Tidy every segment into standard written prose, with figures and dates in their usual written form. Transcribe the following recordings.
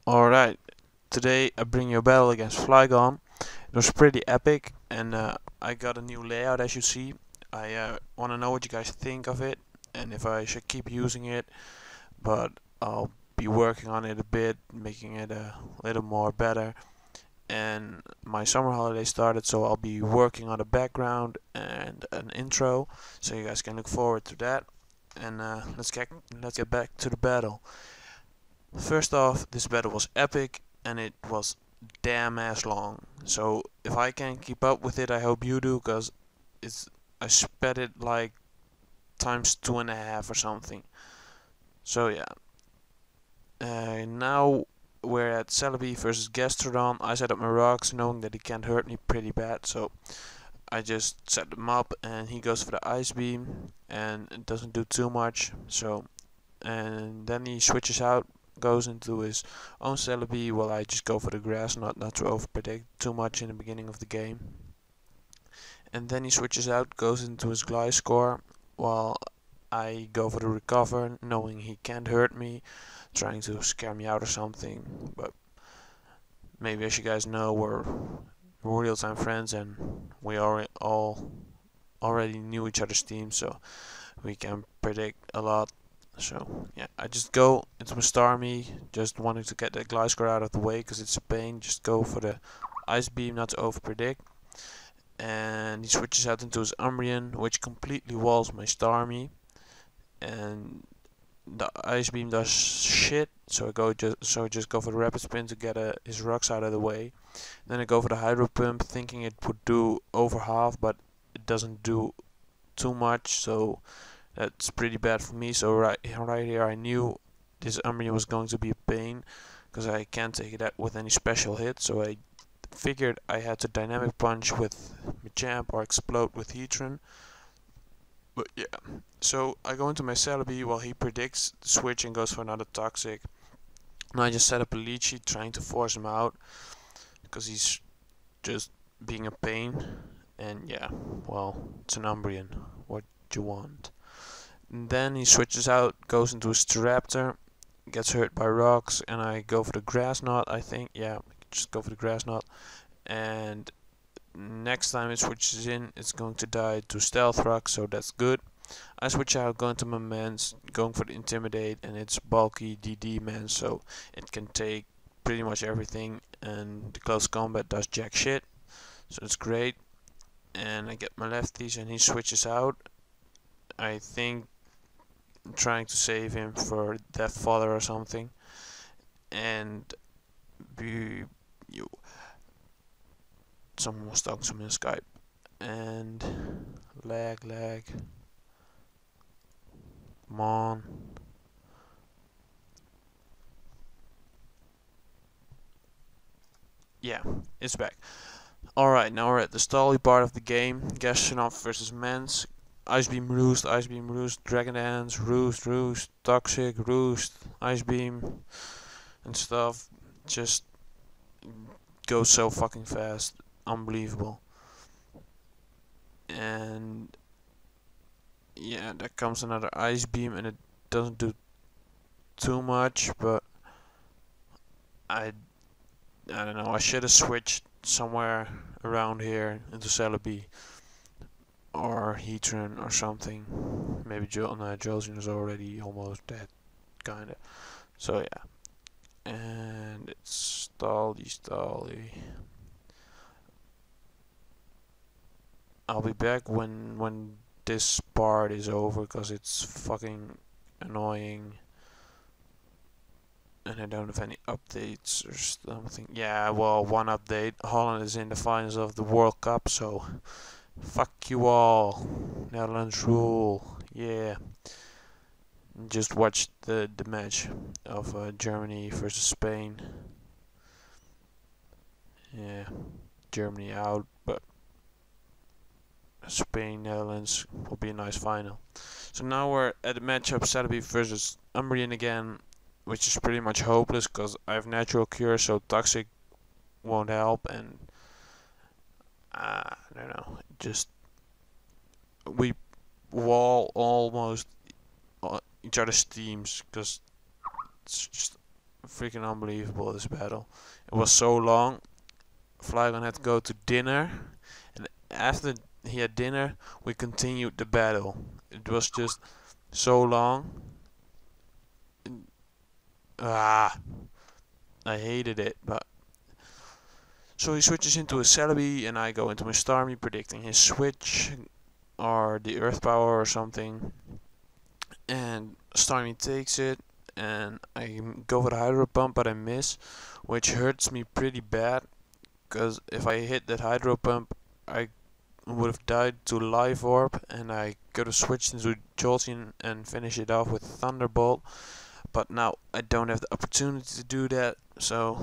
Alright, today I bring you a battle against Flygon. It was pretty epic, and I got a new layout as you see. I want to know what you guys think of it and if I should keep using it, but I'll be working on it a bit, making it a little more better. And my summer holiday started, so I'll be working on a background and an intro, so you guys can look forward to that. And let's get back to the battle. First off, this battle was epic and it was damn ass long. So if I can keep up with it, I hope you do, cause I sped it like times 2.5 or something. So yeah. Now we're at Celebi versus Gastrodon. I set up my rocks knowing that he can't hurt me pretty bad, so I just set them up and he goes for the ice beam and it doesn't do too much. So and then he switches out, goes into his own Celebi, while I just go for the grass, not to overpredict too much in the beginning of the game. And then he switches out, goes into his Gliscor, while I go for the recover, knowing he can't hurt me, trying to scare me out or something. But maybe, as you guys know, we're real-time friends and we all already knew each other's teams, so we can predict a lot. So yeah, I just go into my Starmie, just wanting to get that Gliscor out of the way because it's a pain. Just go for the Ice Beam, not to overpredict. And he switches out into his Umbreon, which completely walls my Starmie. And the Ice Beam does shit, so I just go for the Rapid Spin to get his rocks out of the way. Then I go for the Hydro Pump, thinking it would do over half, but it doesn't do too much, so that's pretty bad for me. So right here I knew this Umbreon was going to be a pain, because I can't take it out with any special hit, so I figured I had to Dynamic Punch with Machamp or Explode with Heatran. But yeah, so I go into my Celebi while he predicts the switch and goes for another Toxic. And I just set up a lead sheet trying to force him out, because he's just being a pain. And yeah, well, it's an Umbreon. What do you want? And then he switches out, goes into his Staraptor, gets hurt by rocks, and I go for the Grass Knot, I think. Yeah, just go for the Grass Knot. And next time it switches in, it's going to die to Stealth Rock, so that's good. I switch out, go into my Mans, going for the Intimidate, and it's bulky DD Mans, so it can take pretty much everything, and the close combat does jack shit, so it's great. And I get my lefties, and he switches out, I think trying to save him for Death Father or something. And someone was talking to me on Skype, and lag. Come on. Yeah, it's back. Alright, now we're at the stally part of the game. Gastronov versus Mans. Ice Beam, Roost, Dragon Dance, Roost, Toxic, Roost, Ice Beam, and stuff. Just goes so fucking fast. Unbelievable. And yeah, there comes another Ice Beam, and it doesn't do too much, but I don't know, I should have switched somewhere around here into Celebi or Heatran or something. Maybe Jolson is already almost dead, kinda. So yeah, and it's Stally. I'll be back when this part is over, because it's fucking annoying. And I don't have any updates or something. Yeah, well, one update. Holland is in the finals of the World Cup, so fuck you all. Netherlands rule. Yeah. Just watched the match of Germany versus Spain. Yeah, Germany out, but Spain, Netherlands will be a nice final. So now we're at the matchup Celebi versus Umbreon again, which is pretty much hopeless because I have natural cure, so Toxic won't help, and I don't know, just we wall almost each other's teams, because it's just freaking unbelievable, this battle. It was so long. Flygon had to go to dinner, and after he had dinner, we continued the battle. It was just so long. Ah, I hated it, but so he switches into a Celebi, and I go into my Starmie, predicting his switch or the Earth Power or something. And Starmie takes it, and I go for the Hydro Pump, but I miss, which hurts me pretty bad. Because if I hit that Hydro Pump, I would have died to Life Orb, and I could have switched into Jolteon and finish it off with Thunderbolt. But now I don't have the opportunity to do that, so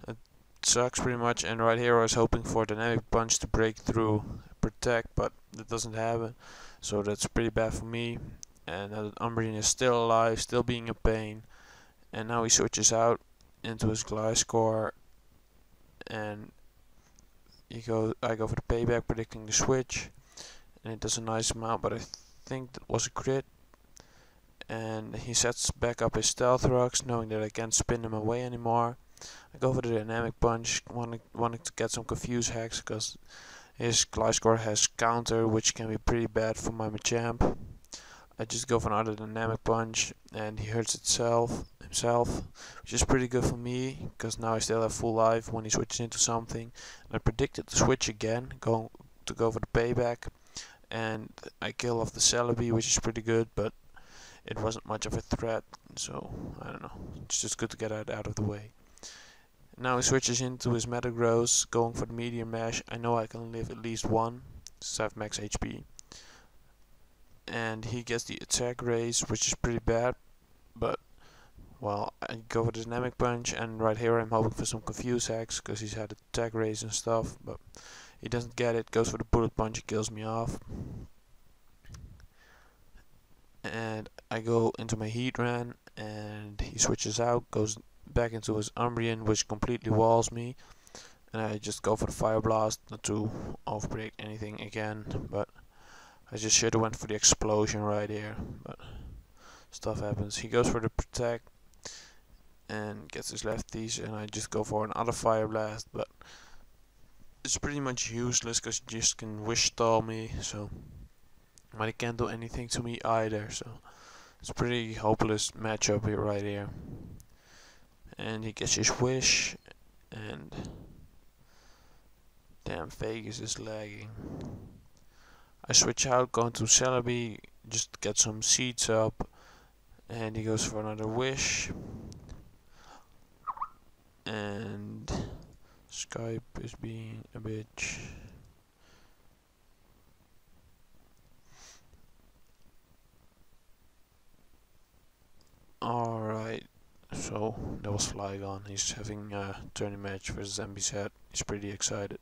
it sucks pretty much. And right here I was hoping for Dynamic Punch to break through Protect, but that doesn't happen, so that's pretty bad for me. And Umbreon is still alive, still being a pain, and now he switches out into his Gliscor, and I go for the payback, predicting the switch, and it does a nice amount, but I think that was a crit. And he sets back up his Stealth Rocks, knowing that I can't spin him away anymore. I go for the Dynamic Punch, wanting to get some Confuse Hacks, because his Gliscor has counter, which can be pretty bad for my Machamp. I just go for another Dynamic Punch, and he hurts himself, which is pretty good for me, because now I still have full life when he switches into something. And I predicted the switch again, going to go for the payback, and I kill off the Celebi, which is pretty good, but it wasn't much of a threat, so I don't know. It's just good to get it out of the way. Now he switches into his Metagross, going for the Meteor Mash. I know I can live at least one, since I have max HP. And he gets the Attack Raise, which is pretty bad, but well, I go for the Dynamic Punch, and right here I'm hoping for some Confuse Hacks, because he's had Attack Raise and stuff, but he doesn't get it, goes for the Bullet Punch, he kills me off. And I go into my Heatran, and he switches out, goes back into his Umbreon, which completely walls me, and I just go for the Fire Blast, not to overbreak anything again, but I just should have went for the Explosion right here, but stuff happens. He goes for the Protect and gets his lefties, and I just go for another Fire Blast, but it's pretty much useless because he just can Wish Stall me, so but he can't do anything to me either, so it's a pretty hopeless matchup here right here. And he gets his Wish, and damn, Vegas is lagging. I switch out, going to Celebi, just to get some seeds up, and he goes for another Wish. And Skype is being a bitch. Alright, so that was Flygon. He's having a tourney match versus Zambizet. He's pretty excited.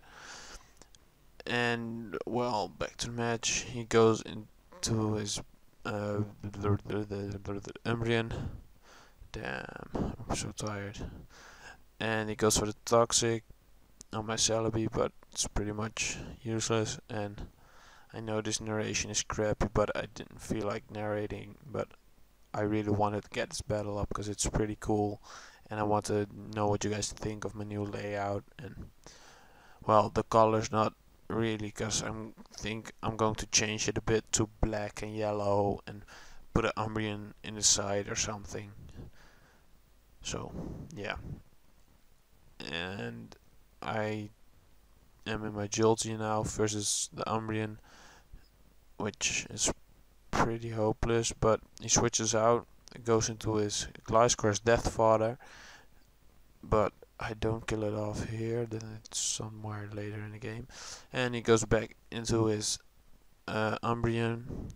And well, back to the match. He goes into his Umbreon. Damn, I'm so tired. And he goes for the Toxic on my Celebi, but it's pretty much useless. And I know this narration is crappy, but I didn't feel like narrating, but I really wanted to get this battle up because it's pretty cool, and I want to know what you guys think of my new layout. And well, the colors not really, because think I'm going to change it a bit to black and yellow and put an Umbreon in the side or something. So yeah, and I am in my Jolteon now versus the Umbreon, which is pretty hopeless, but he switches out, goes into his Gliscor's Death Father, but I don't kill it off here, then it's somewhere later in the game, and he goes back into his Umbreon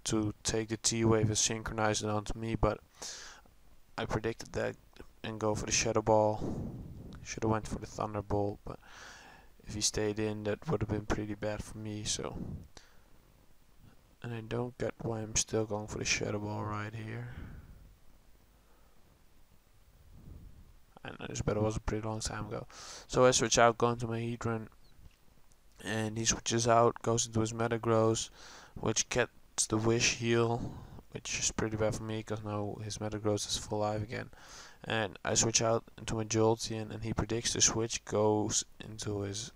to take the T-Wave and synchronize it onto me, but I predicted that and go for the Shadow Ball. Should have went for the Thunderbolt, but if he stayed in, that would have been pretty bad for me, so. And I don't get why I'm still going for the Shadow Ball right here. I know this battle was a pretty long time ago. So I switch out, going to my Heatran, and he switches out, goes into his Metagross, which gets the Wish Heal, which is pretty bad for me because now his Metagross is full life again. And I switch out into my Jolteon, and he predicts the switch goes into his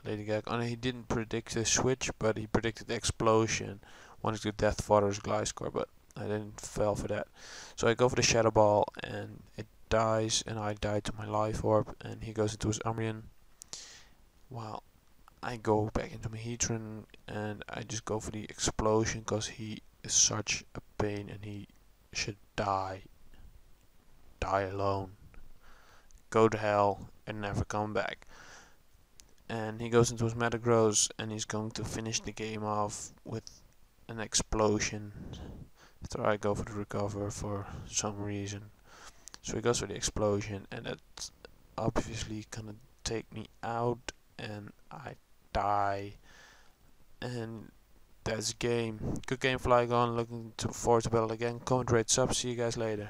Lady Gag. Oh, no, he didn't predict the switch, but he predicted the explosion, wanting to Death Father's Gliscor, but I didn't fall for that. So I go for the Shadow Ball, and it dies, and I die to my Life Orb, and he goes into his Umbreon. Well, I go back into my Heatran, and I just go for the explosion because he is such a pain, and he should die. Die alone. Go to hell and never come back. And he goes into his Metagross, and he's going to finish the game off with an explosion. After I go for the recover for some reason. So he goes for the explosion, and that's obviously gonna take me out, and I die. And that's game. Good game, Flygon. Looking forward to battle again. Comment, rate, sub. See you guys later.